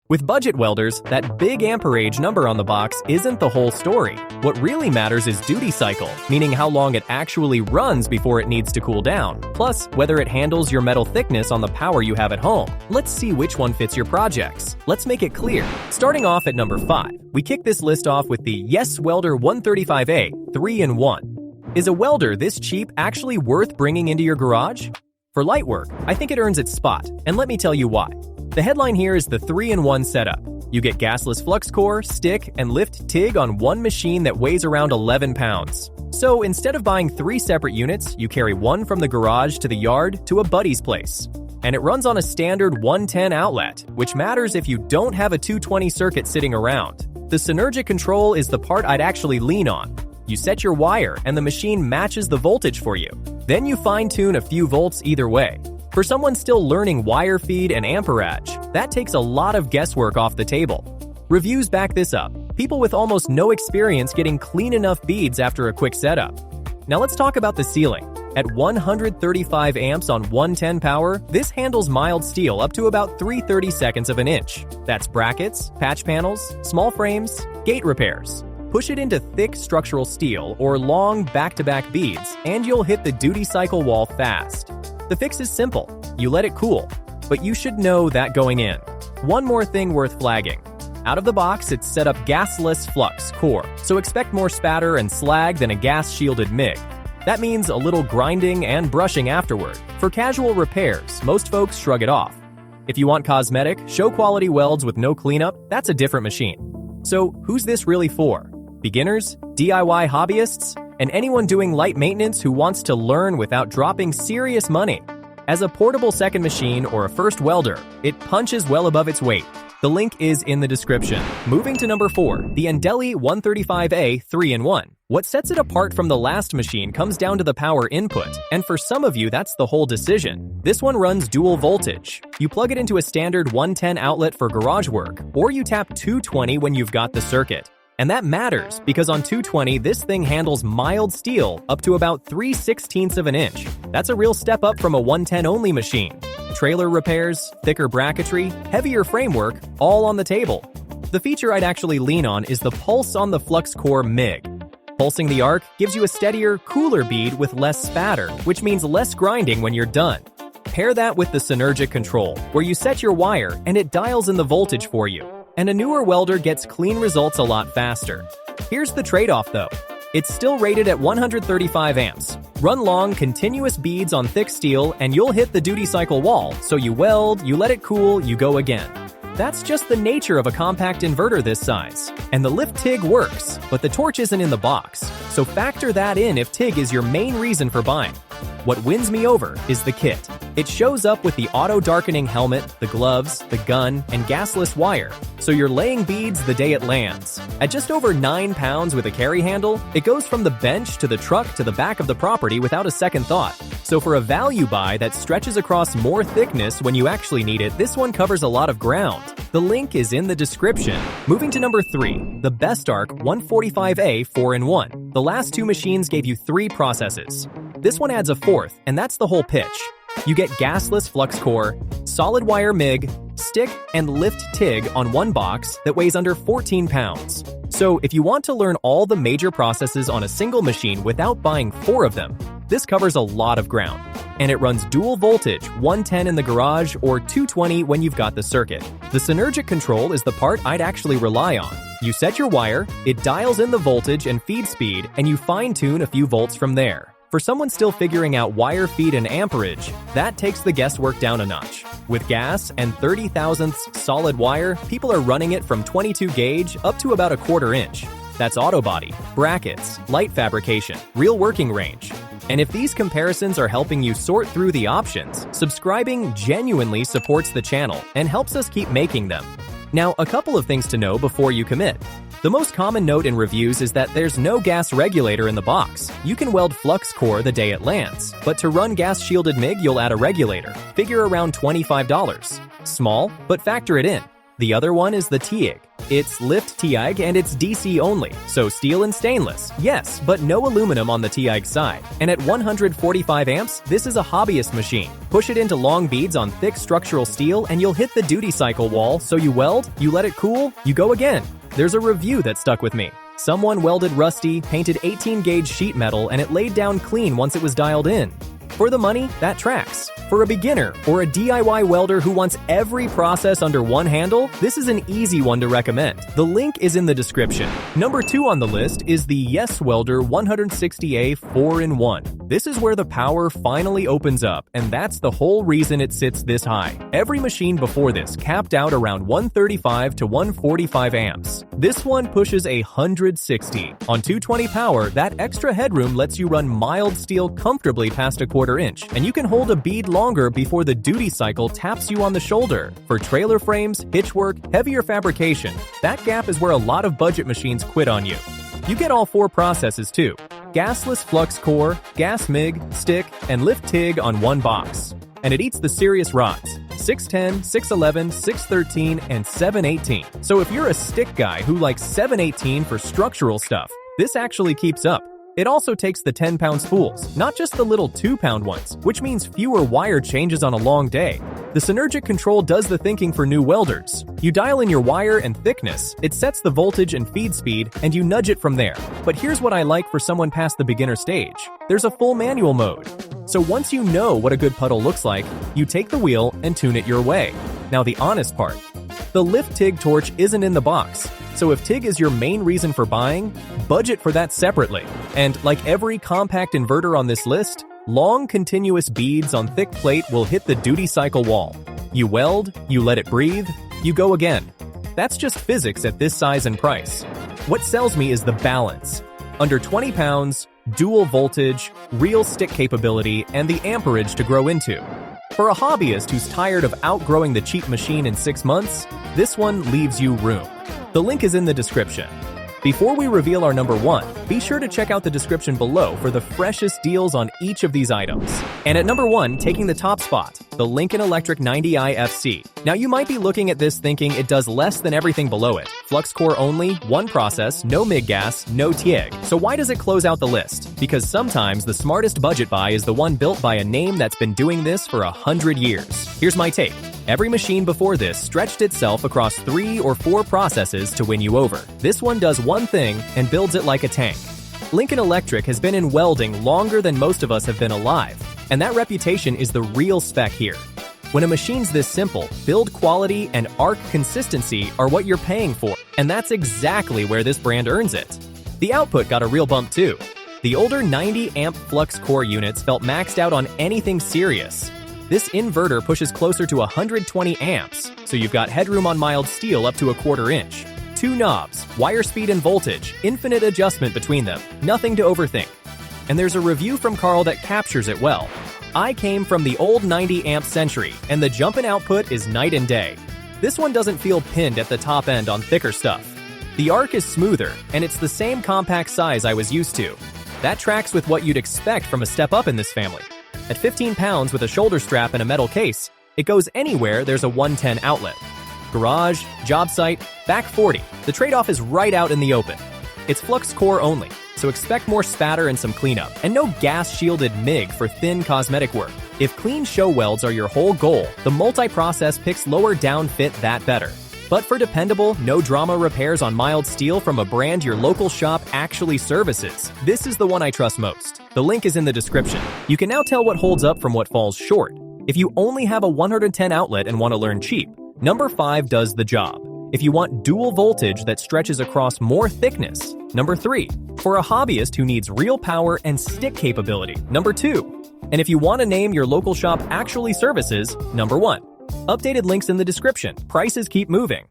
With budget welders, that big amperage number on the box isn't the whole story. What really matters is duty cycle, meaning how long it actually runs before it needs to cool down, plus whether it handles your metal thickness on the power you have at home. Let's see which one fits your projects. Let's make it clear. Starting off at number 5, we kick this list off with the YESWELDER 135A 3-in-1. Is a welder this cheap actually worth bringing into your garage? For light work, I think it earns its spot, and let me tell you why. The headline here is the 3-in-1 setup. You get gasless flux core, stick, and lift TIG on one machine that weighs around 11 pounds. So instead of buying 3 separate units, you carry one from the garage to the yard to a buddy's place. And it runs on a standard 110 outlet, which matters if you don't have a 220 circuit sitting around. The synergic control is the part I'd actually lean on. You set your wire and the machine matches the voltage for you. Then you fine-tune a few volts either way. For someone still learning wire feed and amperage, that takes a lot of guesswork off the table. Reviews back this up. People with almost no experience getting clean enough beads after a quick setup. Now let's talk about the sealing. At 135 amps on 110 power, this handles mild steel up to about 3/32 of an inch. That's brackets, patch panels, small frames, gate repairs. Push it into thick structural steel or long back-to-back beads, and you'll hit the duty cycle wall fast. The fix is simple. You let it cool, but you should know that going in. One more thing worth flagging. Out of the box, it's set up gasless flux core, so expect more spatter and slag than a gas-shielded MIG. That means a little grinding and brushing afterward. For casual repairs, most folks shrug it off. If you want cosmetic, show-quality welds with no cleanup, that's a different machine. So who's this really for? Beginners? DIY hobbyists? And anyone doing light maintenance who wants to learn without dropping serious money. As a portable second machine or a first welder, it punches well above its weight. The link is in the description. Moving to number 4, the ANDELI 135A 3-in-1. What sets it apart from the last machine comes down to the power input, and for some of you that's the whole decision. This one runs dual voltage. You plug it into a standard 110 outlet for garage work, or you tap 220 when you've got the circuit. And that matters because on 220, this thing handles mild steel up to about 3/16 of an inch. That's a real step up from a 110 only machine. Trailer repairs, thicker bracketry, heavier framework, all on the table. The feature I'd actually lean on is the pulse on the flux core MIG. Pulsing the arc gives you a steadier, cooler bead with less spatter, which means less grinding when you're done. Pair that with the synergic control, where you set your wire and it dials in the voltage for you. And a newer welder gets clean results a lot faster. Here's the trade-off though. It's still rated at 135 amps. Run long, continuous beads on thick steel and you'll hit the duty cycle wall, so you weld, you let it cool, you go again. That's just the nature of a compact inverter this size. And the lift TIG works, but the torch isn't in the box, so factor that in if TIG is your main reason for buying. What wins me over is the kit. It shows up with the auto-darkening helmet, the gloves, the gun, and gasless wire, so you're laying beads the day it lands. At just over 9 pounds with a carry handle, it goes from the bench to the truck to the back of the property without a second thought. So for a value buy that stretches across more thickness when you actually need it, this one covers a lot of ground. The link is in the description. Moving to number 3, the Bestarc 145A 4-in-1. The last 2 machines gave you 3 processes. This one adds a 4th, and that's the whole pitch. You get gasless flux core, solid wire MIG, stick, and lift TIG on one box that weighs under 14 pounds. So if you want to learn all the major processes on a single machine without buying 4 of them, this covers a lot of ground. And it runs dual voltage, 110 in the garage or 220 when you've got the circuit. The synergic control is the part I'd actually rely on. You set your wire, it dials in the voltage and feed speed, and you fine-tune a few volts from there. For someone still figuring out wire feed and amperage, that takes the guesswork down a notch. With gas and 30 thousandths solid wire, people are running it from 22 gauge up to about a 1/4 inch. That's auto body, brackets, light fabrication, real working range. And if these comparisons are helping you sort through the options, subscribing genuinely supports the channel and helps us keep making them. Now, a couple of things to know before you commit. The most common note in reviews is that there's no gas regulator in the box. You can weld flux core the day it lands, but to run gas-shielded MIG, you'll add a regulator. Figure around $25. Small, but factor it in. The other one is the TIG. It's lift TIG and it's DC only, so steel and stainless, yes, but no aluminum on the TIG side. And at 145 amps, this is a hobbyist machine. Push it into long beads on thick structural steel and you'll hit the duty cycle wall, so you weld, you let it cool, you go again. There's a review that stuck with me. Someone welded rusty, painted 18-gauge sheet metal, and it laid down clean once it was dialed in. For the money, that tracks. For a beginner or a DIY welder who wants every process under one handle, this is an easy one to recommend. The link is in the description. Number 2 on the list is the YESWELDER 160A 4-in-1. This is where the power finally opens up, and that's the whole reason it sits this high. Every machine before this capped out around 135 to 145 amps. This one pushes 160. On 220 power, that extra headroom lets you run mild steel comfortably past a 1/4 inch, and you can hold a bead longer before the duty cycle taps you on the shoulder. For trailer frames, hitch work, heavier fabrication, that gap is where a lot of budget machines quit on you. You get all 4 processes too. Gasless flux core, gas MIG, stick, and lift TIG on one box. And it eats the serious rods. 610, 611, 613, and 718. So if you're a stick guy who likes 718 for structural stuff, this actually keeps up. It also takes the 10-pound spools, not just the little 2-pound ones, which means fewer wire changes on a long day. The synergic control does the thinking for new welders. You dial in your wire and thickness, it sets the voltage and feed speed, and you nudge it from there. But here's what I like for someone past the beginner stage. There's a full manual mode. So once you know what a good puddle looks like, you take the wheel and tune it your way. Now the honest part. The lift TIG torch isn't in the box. So if TIG is your main reason for buying, budget for that separately. And like every compact inverter on this list, long continuous beads on thick plate will hit the duty cycle wall. You weld, you let it breathe, you go again. That's just physics at this size and price. What sells me is the balance. Under 20 pounds, dual voltage, real stick capability, and the amperage to grow into. For a hobbyist who's tired of outgrowing the cheap machine in 6 months, this one leaves you room. The link is in the description. Before we reveal our number 1, be sure to check out the description below for the freshest deals on each of these items. And at number 1, taking the top spot, the Lincoln Electric 90i FC. Now you might be looking at this thinking it does less than everything below it. Flux core only, 1 process, no MIG gas, no TIG. So why does it close out the list? Because sometimes the smartest budget buy is the one built by a name that's been doing this for 100 years. Here's my take. Every machine before this stretched itself across 3 or 4 processes to win you over. This one does one thing and builds it like a tank. Lincoln Electric has been in welding longer than most of us have been alive, and that reputation is the real spec here. When a machine's this simple, build quality and arc consistency are what you're paying for, and that's exactly where this brand earns it. The output got a real bump too. The older 90-amp flux core units felt maxed out on anything serious. This inverter pushes closer to 120 amps, so you've got headroom on mild steel up to a 1/4 inch. 2 knobs, wire speed and voltage, infinite adjustment between them, nothing to overthink. And there's a review from Carl that captures it well. I came from the old 90-amp Century, and the jump in output is night and day. This one doesn't feel pinned at the top end on thicker stuff. The arc is smoother, and it's the same compact size I was used to. That tracks with what you'd expect from a step up in this family. At 15 pounds with a shoulder strap and a metal case, it goes anywhere there's a 110 outlet. Garage, job site, back 40. The trade-off is right out in the open. It's flux core only, so expect more spatter and some cleanup, and no gas-shielded MIG for thin cosmetic work. If clean show welds are your whole goal, the multi-process picks lower down fit that better. But for dependable, no-drama repairs on mild steel from a brand your local shop actually services, this is the one I trust most. The link is in the description. You can now tell what holds up from what falls short. If you only have a 110 outlet and want to learn cheap, number 5 does the job. If you want dual voltage that stretches across more thickness, number 3. For a hobbyist who needs real power and stick capability, number 2. And if you want a name your local shop actually services, number 1. Updated links in the description. Prices keep moving.